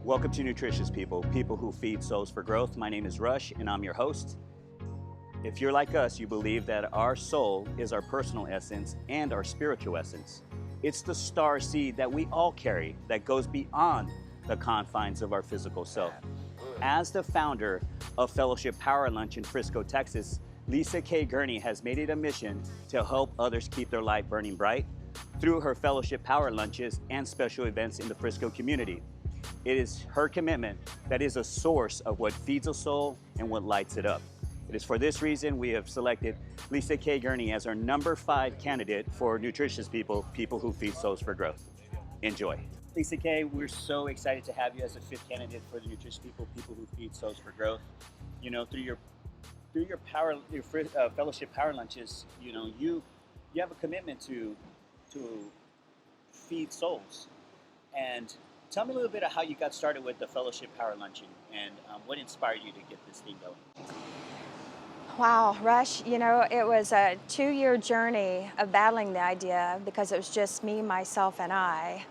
Welcome to Nutritious People, people who feed souls for growth. My name is Rush, and I'm your host. If you're like us, you believe that our soul is our personal essence and our spiritual essence. It's the star seed that we all carry that goes beyond the confines of our physical self. As the founder of Fellowship Power Lunch in Frisco, Texas, LisaKay Gurney has made it a mission to help others keep their light burning bright through her Fellowship Power Lunches and special events in the Frisco community. It is her commitment that is a source of what feeds a soul and what lights it up. It is for this reason we have selected LisaKay Gurney as our number 5 candidate for Nutritious People, people who feed souls for growth. Enjoy. LisaKay, we're so excited to have you as a 5th candidate for the Nutritious People, people who feed souls for growth. You know, through your Fellowship Power Lunches, you have a commitment to feed souls. And tell me a little bit of how you got started with the Fellowship Power Luncheon and what inspired you to get this thing going. Wow, Rush, it was a 2-year journey of battling the idea because it was just me, myself, and I,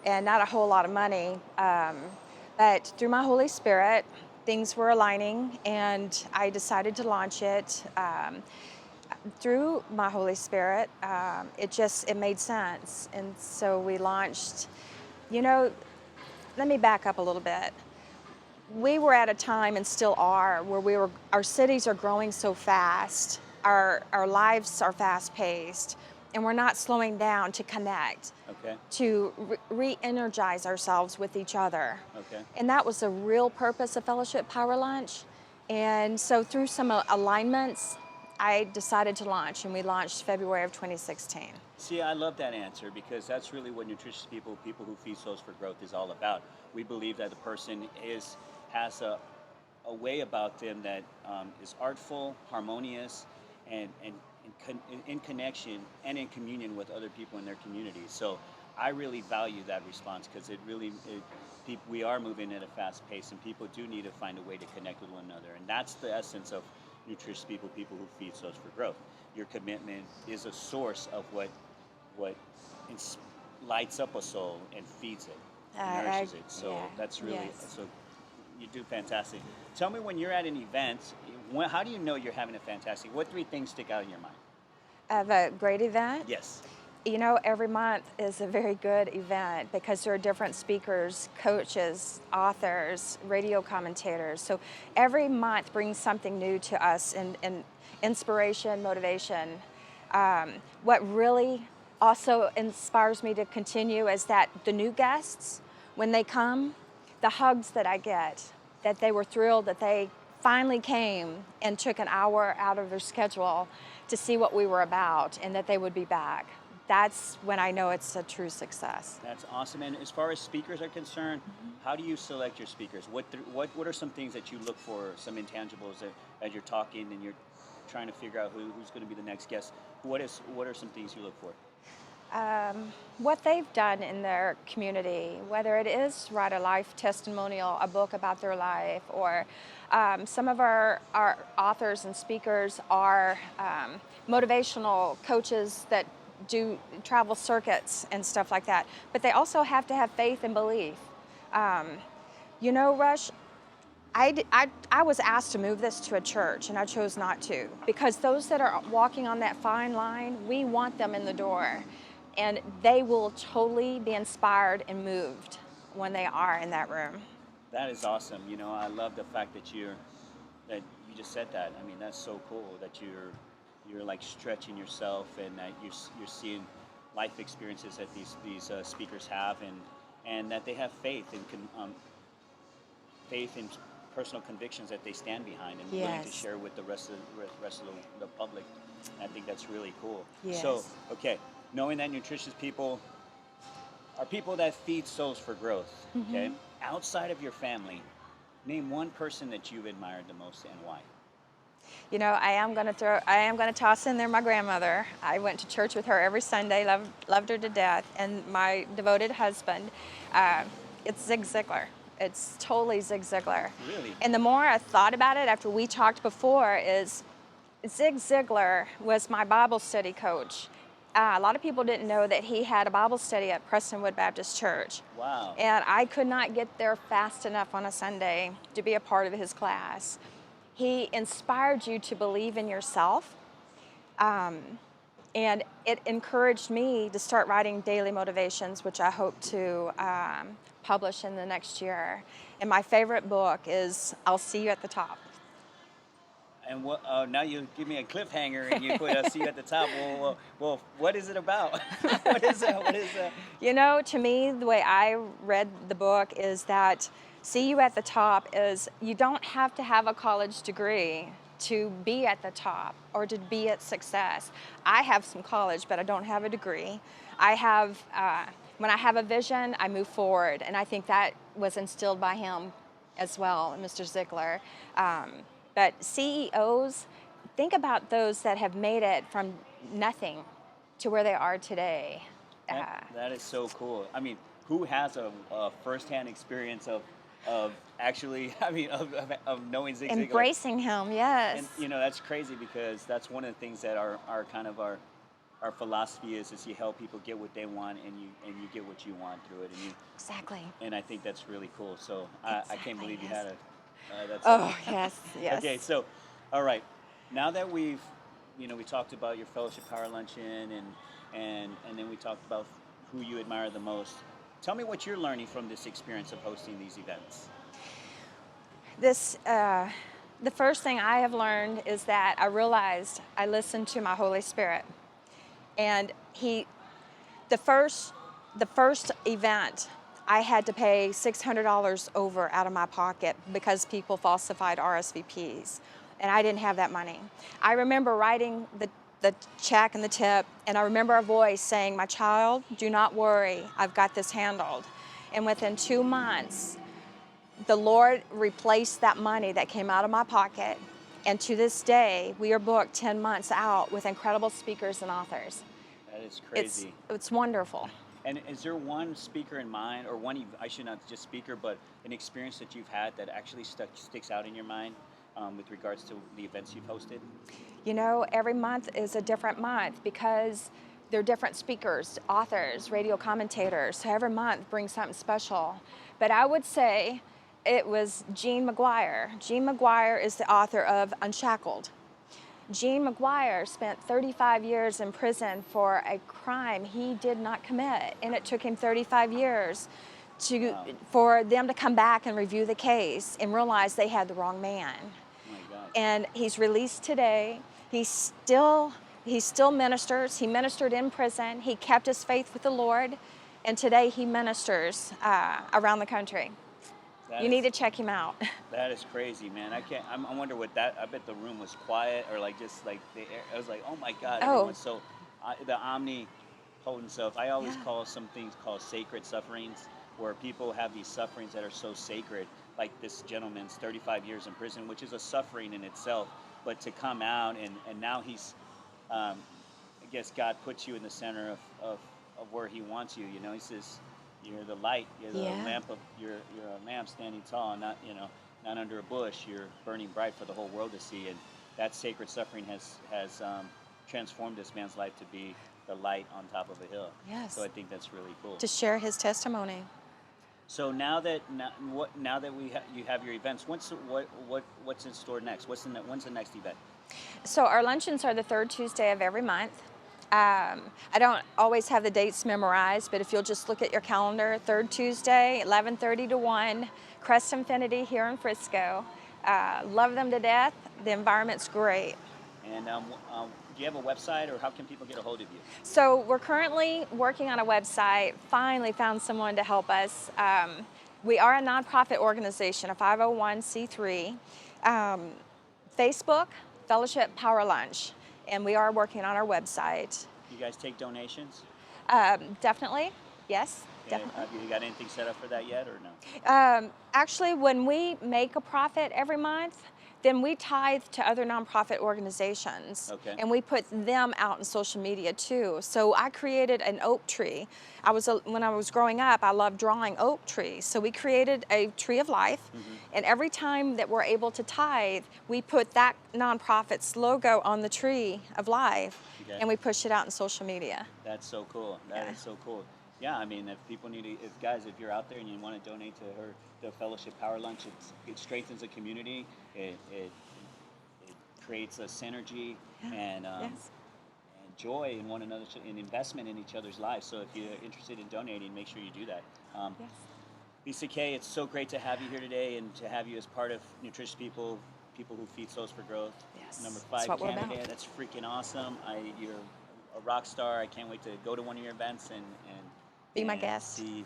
and not a whole lot of money. But through my Holy Spirit, things were aligning, and I decided to launch it. Through my Holy Spirit, it made sense. And so we launched. Let me back up a little bit. We were at a time, and still are, where our cities are growing so fast, our lives are fast paced, and we're not slowing down to connect, to re-energize ourselves with each other. And that was the real purpose of Fellowship Power Lunch. And so through some alignments, I decided to launch, and we launched February of 2016. See, I love that answer because that's really what Nutritious People, people who feed souls for growth is all about. We believe that the person has a way about them that is artful, harmonious, and in connection and in communion with other people in their community. So I really value that response because we are moving at a fast pace, and people do need to find a way to connect with one another. And that's the essence of Nutritious People, people who feed souls for growth. Your commitment is a source of what lights up a soul and feeds it, nourishes it. So that's really, so you do fantastic. Tell me, when you're at an event, how do you know you're having a fantastic? What 3 things stick out in your mind? Of a great event? Yes. Every month is a very good event because there are different speakers, coaches, authors, radio commentators. So every month brings something new to us in inspiration, motivation. What really also inspires me to continue is that the new guests, when they come, the hugs that I get, that they were thrilled that they finally came and took an hour out of their schedule to see what we were about and that they would be back. That's when I know it's a true success. That's awesome. And as far as speakers are concerned, how do you select your speakers? What are some things that you look for, some intangibles that as you're talking and you're trying to figure out who's going to be the next guest? What are some things you look for? What they've done in their community, whether it is write a life testimonial, a book about their life, or some of our authors and speakers are motivational coaches that do travel circuits and stuff like that. But they also have to have faith and belief. Rush, I was asked to move this to a church, and I chose not to, because those that are walking on that fine line, we want them in the door, and they will totally be inspired and moved when they are in that room. That is awesome. I love the fact that you just said that. I mean, that's so cool that you're like stretching yourself, and that you're seeing life experiences that these speakers have, and that they have faith and personal convictions that they stand behind and willing to share with the rest of the public. I think that's really cool. Yes. So, knowing that Nutritious People are people that feed souls for growth, outside of your family, name one person that you've admired the most and why. I am going to toss in there my grandmother. I went to church with her every Sunday, loved her to death. And my devoted husband, it's Zig Ziglar. It's totally Zig Ziglar. Really? And the more I thought about it after we talked before is Zig Ziglar was my Bible study coach. A lot of people didn't know that he had a Bible study at Prestonwood Baptist Church. Wow. And I could not get there fast enough on a Sunday to be a part of his class. He inspired you to believe in yourself. And it encouraged me to start writing daily motivations, which I hope to publish in the next year. And my favorite book is I'll See You at the Top. And what? Now you give me a cliffhanger and you put "See you at the top." Well, what is it about? What is it? What is it? You know, to me, the way I read the book is that See You at the Top is you don't have to have a college degree to be at the top or to be at success. I have some college, but I don't have a degree. I have, when I have a vision, I move forward, and I think that was instilled by him as well, Mr. Ziegler. But CEOs, think about those that have made it from nothing to where they are today. That is so cool. I mean, who has a firsthand experience of actually, I mean, of knowing Zig Ziglar? Embracing him, yes. And you know, that's crazy because that's one of the things that our kind of our philosophy is you help people get what they want and you get what you want through it, and you Exactly. and I think that's really cool. So Exactly, I can't believe you yes. had a that's Oh, yes, yes. Okay, so all right, now that we talked about your fellowship power luncheon and then we talked about who you admire the most. Tell me what you're learning from this experience of hosting these events. The first thing I have learned is that I realized I listened to my Holy Spirit, and the first event, I had to pay $600 over out of my pocket because people falsified RSVPs, and I didn't have that money. I remember writing the check and the tip, and I remember a voice saying, "My child, do not worry, I've got this handled." And within 2 months, the Lord replaced that money that came out of my pocket, and to this day, we are booked 10 months out with incredible speakers and authors. That is crazy. It's wonderful. And is there one speaker in mind, or I should not just speaker, but an experience that you've had that actually sticks out in your mind with regards to the events you've hosted? You know, every month is a different month because they're different speakers, authors, radio commentators. So every month brings something special. But I would say it was Gene McGuire. Gene McGuire is the author of Unshackled. Gene McGuire spent 35 years in prison for a crime he did not commit, and it took him 35 years for them to come back and review the case and realize they had the wrong man. Oh my God. And he's released today. He still ministers. He ministered in prison. He kept his faith with the Lord, and today he ministers around the country. You need to check him out. That is crazy, man. I wonder what that. I bet the room was quiet, or like just like the air. I was like, oh my God, everyone's so the omnipotence of. I always call some things called sacred sufferings, where people have these sufferings that are so sacred. Like this gentleman's 35 years in prison, which is a suffering in itself, but to come out and now he's, I guess God puts you in the center of where He wants you. You know, He says, "You're the light. You're the lamp of. You're a lamp standing tall, not under a bush. You're burning bright for the whole world to see." And that sacred suffering has transformed this man's life to be the light on top of a hill. Yes. So I think that's really cool. To share his testimony. So now that you have your events, what's in store next? When's the next event? So our luncheons are the third Tuesday of every month. I don't always have the dates memorized, but if you'll just look at your calendar, third Tuesday, 11:30 to 1, Crest Infinity here in Frisco. Love them to death. The environment's great. And do you have a website, or how can people get a hold of you? So we're currently working on a website. Finally found someone to help us. We are a nonprofit organization, a 501c3. Facebook, Fellowship Power Lunch, and we are working on our website. You guys take donations? Definitely, yes. Definitely. Have you got anything set up for that yet, or no? Actually, when we make a profit every month, Then we tithe to other nonprofit organizations, Okay. and we put them out in social media too. So I created an oak tree. When I was growing up, I loved drawing oak trees. So we created a tree of life, and every time that we're able to tithe, we put that nonprofit's logo on the tree of life, Okay. and we push it out in social media. That's so cool. That is so cool. Yeah, I mean, if people need to, if you're out there and you want to donate to the Fellowship Power Lunch, it strengthens the community. It creates a synergy and Yes. and joy in one another, and investment in each other's lives. So if you're interested in donating, make sure you do that. Yes. LisaKay, it's so great to have you here today and to have you as part of Nutritious People, people who feed souls for growth. Yes. Number That's 5 what we're about. candidate. That's freaking awesome. You're a rock star. I can't wait to go to one of your events and Be my guest. see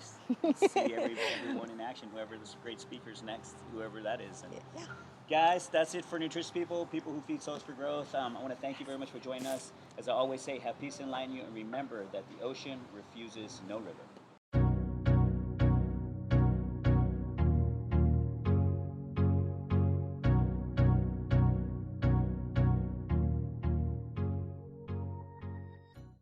everyone in action. Whoever the great speakers next, whoever that is. And Yeah. guys, that's it for Nutritious People, people who feed souls for growth. I want to thank you very much for joining us. As I always say, have peace and enlighten you, and remember that the ocean refuses no river.